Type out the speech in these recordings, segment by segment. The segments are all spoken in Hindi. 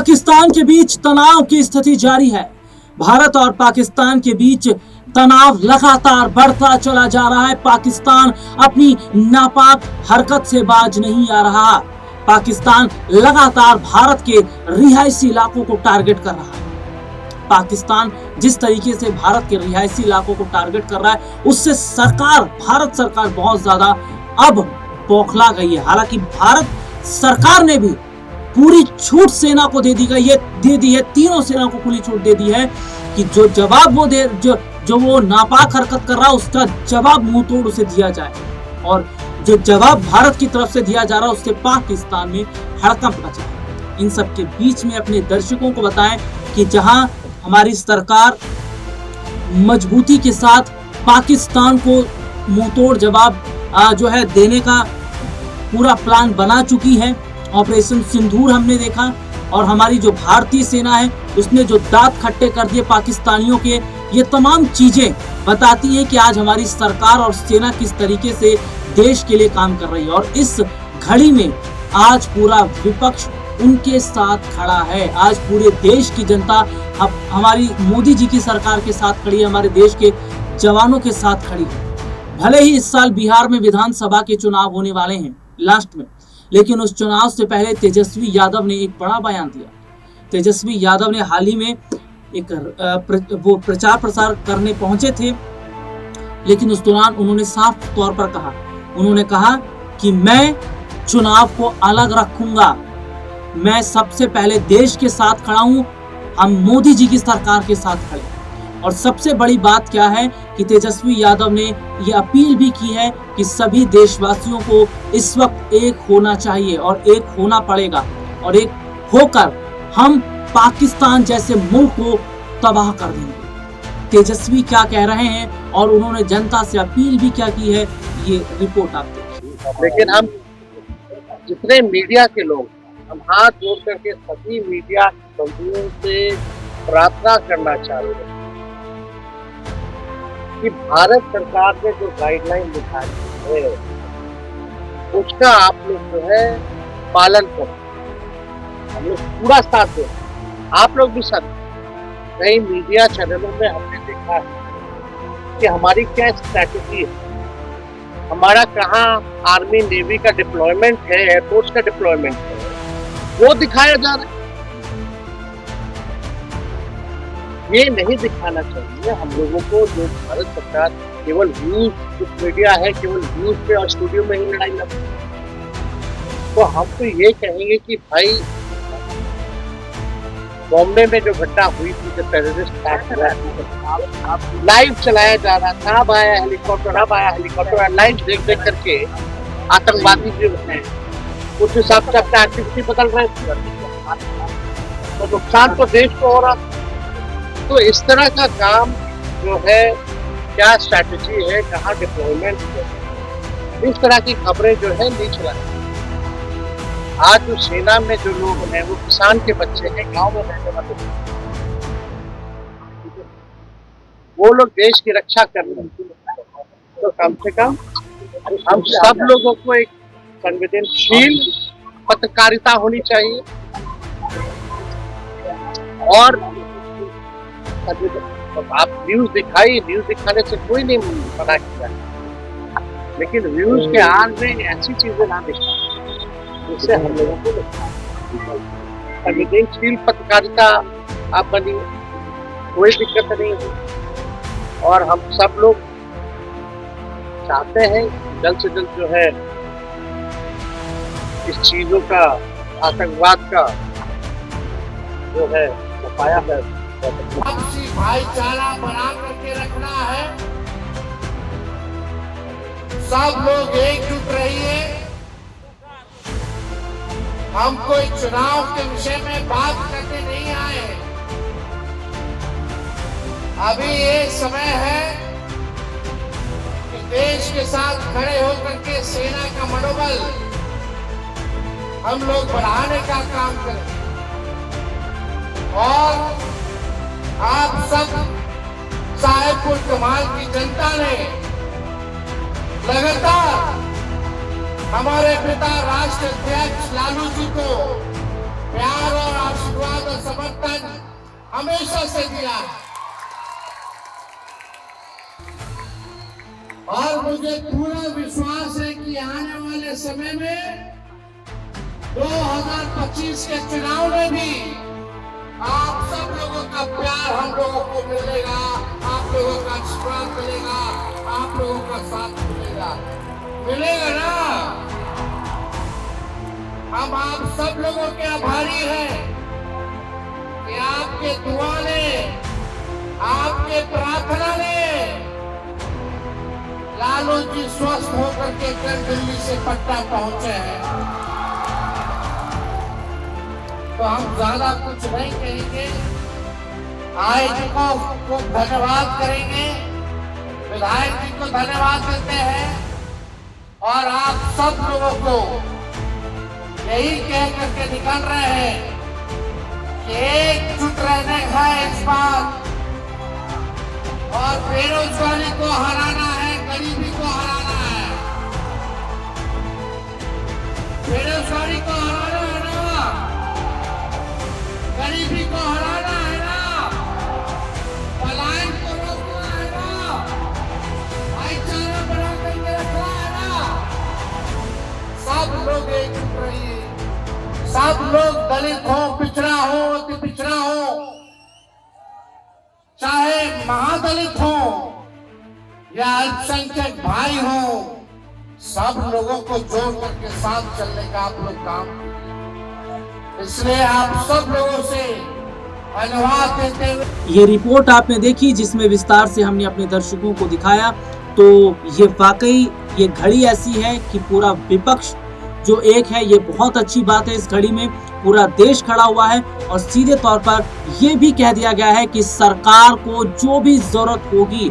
पाकिस्तान के बीच तनाव की स्थिति जारी है। भारत और पाकिस्तान के बीच तनाव लगातार बढ़ता चला जा रहा है। पाकिस्तान अपनी नापाक हरकत से बाज नहीं आ रहा। पाकिस्तान लगातार भारत के रिहायशी इलाकों को टारगेट कर रहा है। पाकिस्तान जिस तरीके से भारत के रिहायशी इलाकों को टारगेट कर रहा है, उससे भारत सरकार बहुत ज्यादा अब बौखला गई है। हालांकि भारत सरकार ने भी पूरी छूट सेना को दे दी है, तीनों सेना को खुली छूट दे दी है कि जो जवाब वो नापाक हरकत कर रहा है, उसका जवाब मुंह तोड़ उसे दिया जाए। और जो जवाब भारत की तरफ से दिया जा रहा है, उससे पाकिस्तान में हड़कंप मचा है। इन सब के बीच में अपने दर्शकों को बताएं कि जहां हमारी सरकार मजबूती के साथ पाकिस्तान को मुंहतोड़ जवाब देने का पूरा प्लान बना चुकी है। ऑपरेशन सिंदूर हमने देखा और हमारी जो भारतीय सेना है उसने जो दांत खट्टे कर दिए पाकिस्तानियों के, ये तमाम चीजें बताती हैं कि आज हमारी सरकार और सेना किस तरीके से देश के लिए काम कर रही है। और इस घड़ी में आज पूरा विपक्ष उनके साथ खड़ा है। आज पूरे देश की जनता हमारी मोदी जी की सरकार के साथ खड़ी है, हमारे देश के जवानों के साथ खड़ी है। भले ही इस साल बिहार में विधानसभा के चुनाव होने वाले हैं लास्ट में, लेकिन उस चुनाव से पहले तेजस्वी यादव ने एक बड़ा बयान दिया। तेजस्वी यादव ने हाल ही में वो प्रचार प्रसार करने पहुंचे थे, लेकिन उस दौरान उन्होंने साफ तौर पर कहा कि मैं चुनाव को अलग रखूंगा, मैं सबसे पहले देश के साथ खड़ा हूं, हम मोदी जी की सरकार के साथ खड़े। और सबसे बड़ी बात क्या है कि तेजस्वी यादव ने यह अपील भी की है कि सभी देशवासियों को इस वक्त एक होना चाहिए और एक होना पड़ेगा, और एक होकर हम पाकिस्तान जैसे मुल्क को तबाह कर देंगे। तेजस्वी क्या कह रहे हैं और उन्होंने जनता से अपील भी क्या की है, ये रिपोर्ट आप देखिए। लेकिन हम जितने मीडिया के लोग, हम हाथ जोड़ करके सभी मीडिया बंधुओं से प्रार्थना करना चाहते हैं कि भारत सरकार ने जो गाइडलाइन दिखाई है उसका आप लोग जो है पालन करें। हम लोग पूरा साथ दें, आप लोग भी साथ। कई मीडिया चैनलों में हमने देखा है कि हमारी क्या स्ट्रैटेजी है, हमारा कहाँ आर्मी नेवी का डिप्लॉयमेंट है, एयरफोर्स का डिप्लॉयमेंट है, वो दिखाया जा रहा है। ये नहीं दिखाना चाहिए हम लोगों को। जो भारत सरकार केवल व्यूज, कुछ मीडिया है केवल व्यूज पे और स्टूडियो में ही लड़ाई लड़ती है। तो हम तो ये कहेंगे कि भाई बॉम्बे में जो घटना हुई थी, जो टेररिस्ट अटैक लाइव चलाया जा रहा था, अब आया हेलीकॉप्टर, लाइव देख करके आतंकवादी जो है उस हिसाब से अपना एक्टिविटी बदल रहे थे, तो नुकसान तो देश को हो रहा था। तो इस तरह का काम जो है, क्या स्ट्रैटेजी है, कहाँ डिप्लॉयमेंट है, इस तरह की खबरें जो है नहीं चलानी। आज जो सेना में जो लोग हैं वो किसान के बच्चे हैं, गांव में रहने वाले, वो लोग देश की रक्षा कर रहे हैं। तो कम से कम हम सब लोगों को एक संवेदनशील पत्रकारिता होनी चाहिए। और आप न्यूज दिखाने से कोई नहीं मना किया, लेकिन न्यूज के आड़ में ऐसी चीजें ना दिखाएं जिससे हम लोगों को संवेदनशील पत्रकारिता आप बनी, कोई दिक्कत नहीं है। और हम सब लोग चाहते हैं जल्द से जल्द जो है इस चीजों का, आतंकवाद का जो है सफाया है। आपसी भाईचारा बना करके रखना है। सब लोग एकजुट रहिए। हम कोई चुनाव के विषय में बात करने नहीं आए। अभी ये समय है कि देश के साथ खड़े होकर के सेना का मनोबल हम लोग बढ़ाने का काम करें। और आप सब साहेबपुर कमाल की जनता ने लगातार हमारे पिता राष्ट्र अध्यक्ष लालू जी को प्यार और आशीर्वाद और समर्थन हमेशा से दिया है। और मुझे पूरा विश्वास है कि आने वाले समय में 2025 के चुनाव में भी आप सब लोगों का प्यार हम लोगों को मिलेगा, आप लोगों का आशीर्वाद मिलेगा, आप लोगों का साथ मिलेगा ना। हम आप सब लोगों के आभारी हैं कि आपके दुआ ने, आपके प्रार्थना ने लालू जी स्वस्थ होकर के कल दिल्ली से पटना पहुंचे हैं। तो हम ज्यादा कुछ नहीं कहेंगे, आए जी को धन्यवाद करेंगे, विधायक जी को धन्यवाद देते हैं और आप सब लोगों को यही कह करके निकल रहे हैं कि एकजुट रहने का इस बात और बेरोजगारी को हराना है, गरीबी को हराना है, बेरोजगारी को हराना है ना, गरीबी को हराना है ना, पलायन को रोकना है ना, भाईचारा बना करके रखना है ना। सब लोग एकजुट रहिए, सब लोग दलित हो, पिछड़ा हो, अति पिछड़ा हो, चाहे महादलित हो या अल्पसंख्यक भाई हो, सब लोगों को जोड़ करके साथ चलने का आप लोग काम कीजिए। इसलिए आप सब लोगों से धन्यवाद देते हुए ये रिपोर्ट आपने देखी जिसमें विस्तार से हमने अपने दर्शकों को दिखाया। तो ये वाकई ये घड़ी ऐसी है कि पूरा विपक्ष जो एक है, ये बहुत अच्छी बात है। इस घड़ी में पूरा देश खड़ा हुआ है और सीधे तौर पर यह भी कह दिया गया है कि सरकार को जो भी जरूरत होगी,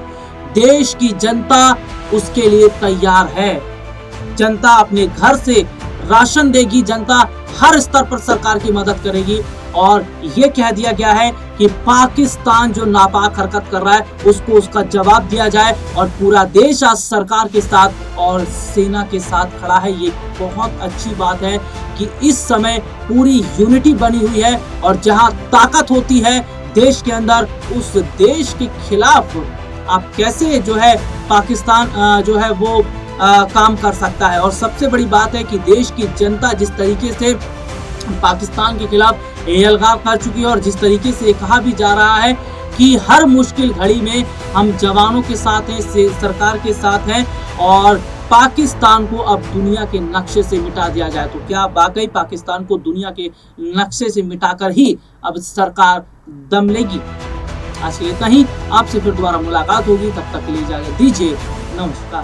देश की जनता उसके लिए तैयार है। जनता अपने घर से राशन देगी, जनता हर स्तर पर सरकार की मदद करेगी। और ये कह दिया गया है कि पाकिस्तान जो नापाक हरकत कर रहा है उसको उसका जवाब दिया जाए और पूरा देश आज सरकार के साथ और सेना के साथ खड़ा है। ये बहुत अच्छी बात है कि इस समय पूरी यूनिटी बनी हुई है और जहां ताकत होती है देश के अंदर, उस देश के खिलाफ आप कैसे जो है पाकिस्तान जो है वो काम कर सकता है। और सबसे बड़ी बात है कि देश की जनता जिस तरीके से पाकिस्तान के खिलाफ अलगाव कर चुकी है और जिस तरीके से कहा भी जा रहा है कि हर मुश्किल घड़ी में हम जवानों के साथ हैं, सरकार के साथ हैं और पाकिस्तान को अब दुनिया के नक्शे से मिटा दिया जाए। तो क्या वाकई पाकिस्तान को दुनिया के नक्शे से मिटाकर ही अब सरकार दम लेगी? आज के लिए इतना ही, आपसे फिर दोबारा मुलाकात होगी, तब तक के लिए इजाजत दीजिए, नमस्कार।